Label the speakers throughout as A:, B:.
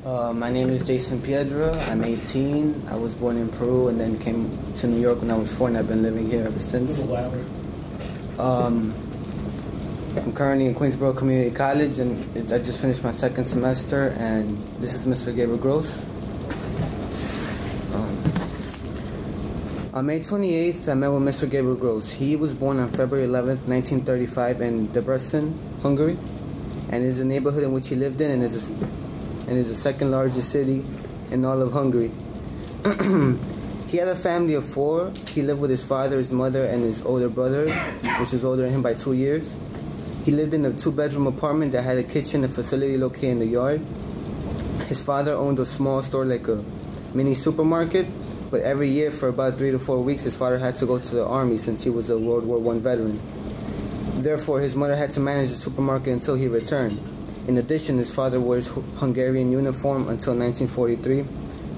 A: My name is Jason Piedra. I'm 18. I was born in Peru and then came to New York when I was 4, and I've been living here ever since. I'm currently in Queensboro Community College, and I just finished my second semester, and this is Mr. Gabor. On May 28th, I met with Mr. Gabor. He was born on February 11th, 1935 in Debrecen, Hungary, and is a neighborhood in which he lived in and is the second largest city in all of Hungary. He had a family of 4. He lived with his father, his mother, and his older brother, which was older than him by 2 years. He lived in a 2-bedroom apartment that had a kitchen and facility located in the yard. His father owned a small store, like a mini supermarket, but every year for about 3 to 4 weeks, his father had to go to the army since he was a World War I veteran. Therefore, his mother had to manage the supermarket until he returned. In addition, his father wears Hungarian uniform until 1943,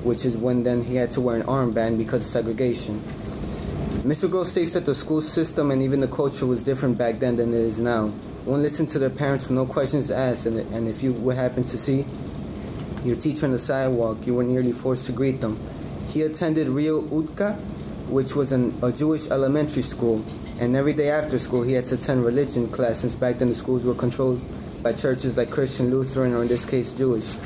A: which is when then he had to wear an armband because of segregation. Mr. Gross states that the school system and even the culture was different back then than it is now. One listened to their parents with no questions asked, and if you would happen to see your teacher on the sidewalk, you were nearly forced to greet them. He attended Rio Utka, which was a Jewish elementary school, and every day after school he had to attend religion class, since back then the schools were controlled by churches like Christian, Lutheran, or in this case Jewish.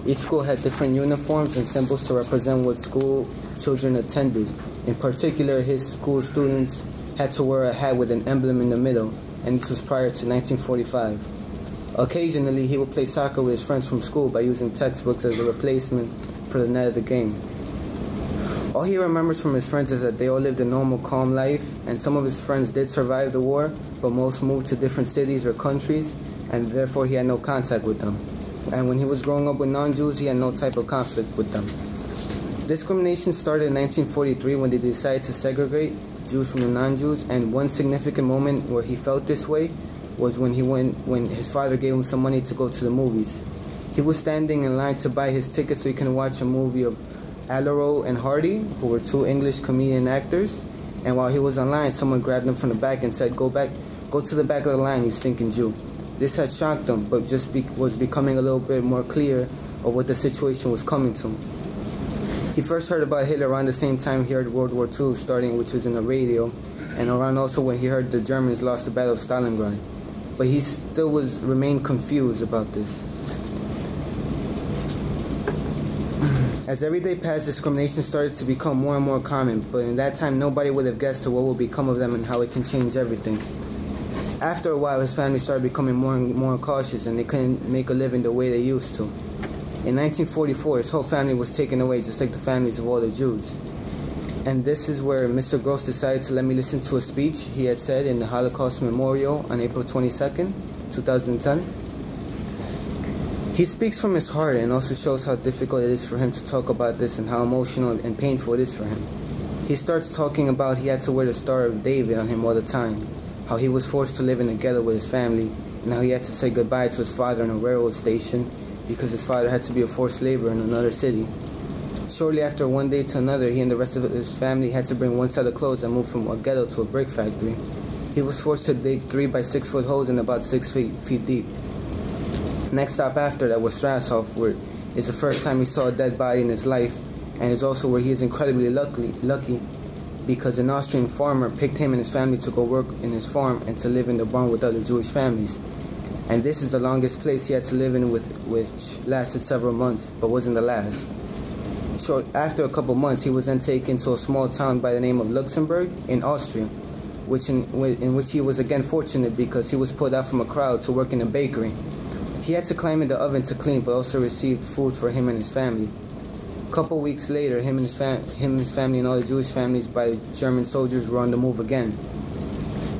A: Each school had different uniforms and symbols to represent what school children attended. In particular, his school students had to wear a hat with an emblem in the middle, and this was prior to 1945. Occasionally, he would play soccer with his friends from school by using textbooks as a replacement for the net of the game. All he remembers from his friends is that they all lived a normal, calm life, and some of his friends did survive the war, but most moved to different cities or countries, and therefore he had no contact with them. And when he was growing up with non-Jews, he had no type of conflict with them. Discrimination started in 1943 when they decided to segregate the Jews from the non-Jews, and one significant moment where he felt this way was when his father gave him some money to go to the movies. He was standing in line to buy his ticket so he can watch a movie of Alaro and Hardy, who were 2 English comedian actors, and while he was online, someone grabbed him from the back and said, Go to the back of the line, you stinking Jew." This had shocked him, but was becoming a little bit more clear of what the situation was coming to. He first heard about Hitler around the same time he heard World War II starting, which was in the radio, and around also when he heard the Germans lost the Battle of Stalingrad. But he still remained confused about this. As every day passed, discrimination started to become more and more common, but in that time nobody would have guessed what would become of them and how it can change everything. After a while, his family started becoming more and more cautious, and they couldn't make a living the way they used to. In 1944, his whole family was taken away, just like the families of all the Jews. And this is where Mr. Gross decided to let me listen to a speech he had said in the Holocaust Memorial on April 22nd, 2010. He speaks from his heart and also shows how difficult it is for him to talk about this and how emotional and painful it is for him. He starts talking about he had to wear the Star of David on him all the time, how he was forced to live in a ghetto with his family, and how he had to say goodbye to his father in a railroad station because his father had to be a forced laborer in another city. Shortly after, one day to another, he and the rest of his family had to bring one set of clothes and move from a ghetto to a brick factory. He was forced to dig 3 by 6 foot holes in about 6 feet deep. Next stop after that was Strashof, where it's the first time he saw a dead body in his life, and is also where he is incredibly lucky because an Austrian farmer picked him and his family to go work in his farm and to live in the barn with other Jewish families. And this is the longest place he had to live in, which lasted several months, but wasn't the last. After a couple months, he was then taken to a small town by the name of Luxembourg in Austria, in which he was again fortunate because he was pulled out from a crowd to work in a bakery. He had to climb in the oven to clean, but also received food for him and his family. A couple weeks later, him and his family and all the Jewish families by German soldiers were on the move again.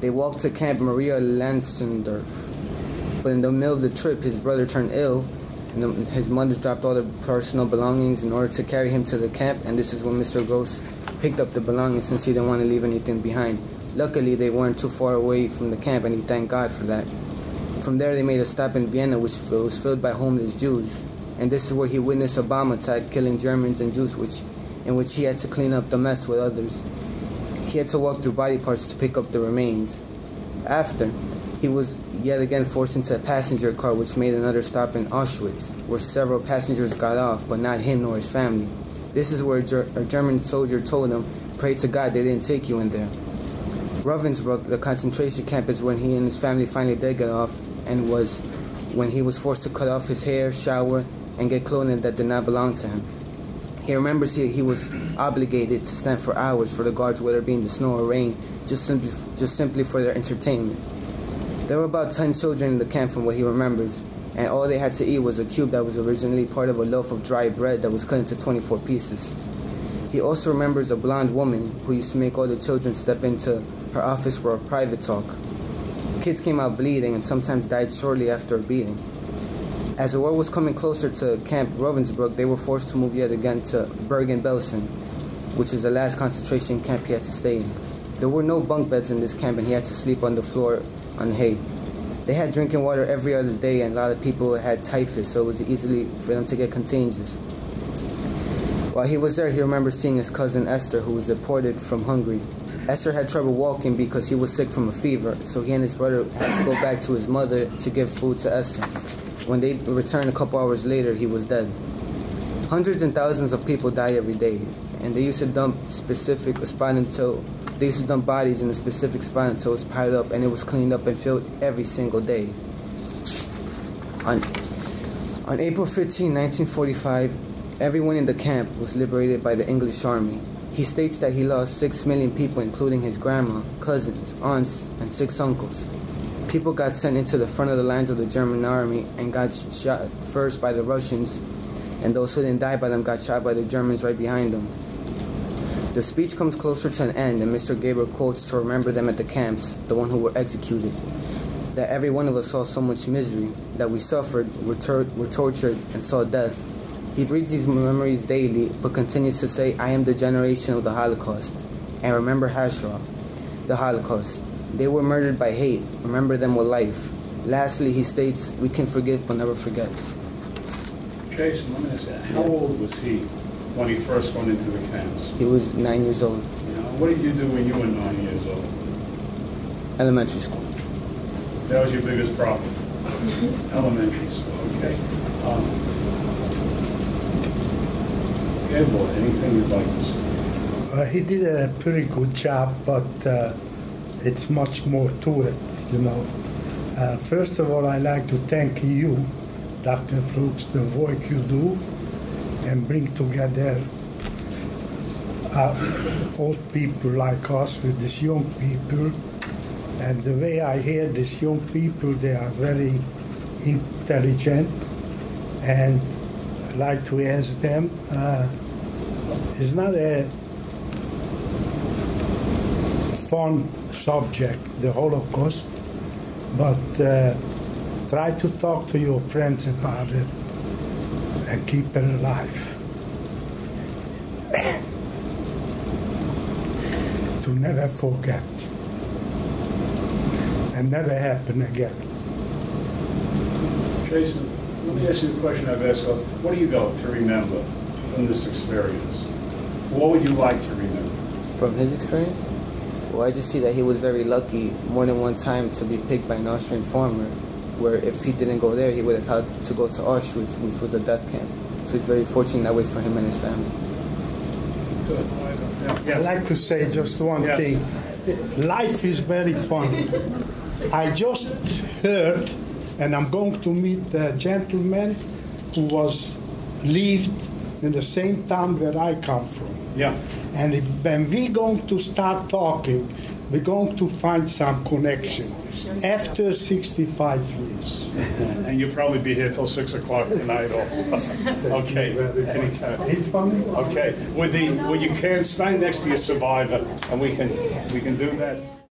A: They walked to Camp Maria Lansendorf, but in the middle of the trip, his brother turned ill, and his mother dropped all their personal belongings in order to carry him to the camp, and this is when Mr. Gross picked up the belongings since he didn't want to leave anything behind. Luckily, they weren't too far away from the camp, and he thanked God for that. From there, they made a stop in Vienna, which was filled by homeless Jews. And this is where he witnessed a bomb attack killing Germans and Jews, in which he had to clean up the mess with others. He had to walk through body parts to pick up the remains. After, he was yet again forced into a passenger car which made another stop in Auschwitz, where several passengers got off, but not him nor his family. This is where a German soldier told him, "Pray to God they didn't take you in there." Ravensbrück, the concentration camp, is when he and his family finally did get off, and was when he was forced to cut off his hair, shower, and get clothing that did not belong to him. He remembers he was obligated to stand for hours for the guards, whether it be in the snow or rain, just simply for their entertainment. There were about 10 children in the camp from what he remembers, and all they had to eat was a cube that was originally part of a loaf of dry bread that was cut into 24 pieces. He also remembers a blonde woman who used to make all the children step into her office for a private talk. Kids came out bleeding and sometimes died shortly after a beating. As the war was coming closer to Camp Ravensbrück, they were forced to move yet again to Bergen-Belsen, which is the last concentration camp he had to stay in. There were no bunk beds in this camp, and he had to sleep on the floor on hay. They had drinking water every other day, and a lot of people had typhus, so it was easily for them to get contagious. While he was there, he remembers seeing his cousin Esther, who was deported from Hungary. Esther had trouble walking because he was sick from a fever, so he and his brother had to go back to his mother to give food to Esther. When they returned a couple hours later, he was dead. Hundreds and thousands of people die every day, and they used to dump bodies in a specific spot until it was piled up, and it was cleaned up and filled every single day. On April 15, 1945, everyone in the camp was liberated by the English army. He states that he lost 6 million people, including his grandma, cousins, aunts, and 6 uncles. People got sent into the front of the lines of the German army and got shot first by the Russians, and those who didn't die by them got shot by the Germans right behind them. The speech comes closer to an end, and Mr. Gabor quotes to remember them at the camps, the one who were executed, that every one of us saw so much misery, that we suffered, were tortured, and saw death. He reads these memories daily, but continues to say, "I am the generation of the Holocaust, and remember Hashaw, the Holocaust. They were murdered by hate. Remember them with life." Lastly, he states, "We can forgive but never forget."
B: Jason, let me ask you, how old was he when he first went into the camps?
A: He was 9 years old.
B: What did you do when you were 9 years old?
A: Elementary school.
B: That was your biggest problem? Elementary school, okay. Gabor, anything you'd like to say?
C: He did a pretty good job, but it's much more to it, you know. First of all, I'd like to thank you, Dr. Fuchs, the work you do and bring together old people like us with these young people. And the way I hear these young people, they are very intelligent, and I like to ask them, it's not a fun subject, the Holocaust, but try to talk to your friends about it and keep it alive. To never forget and never happen again.
B: Jason, let me ask you the question I've asked. What do you go to remember from this experience? What would you like to remember?
A: From his experience? Well, I just see that he was very lucky more than one time to be picked by an Austrian farmer, where if he didn't go there, he would have had to go to Auschwitz, which was a death camp. So he's very fortunate that way for him and his family.
B: Good. Yes.
C: I'd like to say just one thing. Life is very fun. I just heard, and I'm going to meet a gentleman who was lived in the same town where I come from.
B: Yeah.
C: And when we're going to start talking, we're going to find some connection after 65 years.
B: And you'll probably be here till 6 o'clock tonight also. Okay. Okay. Would you can stand next to your survivor, and we can do that?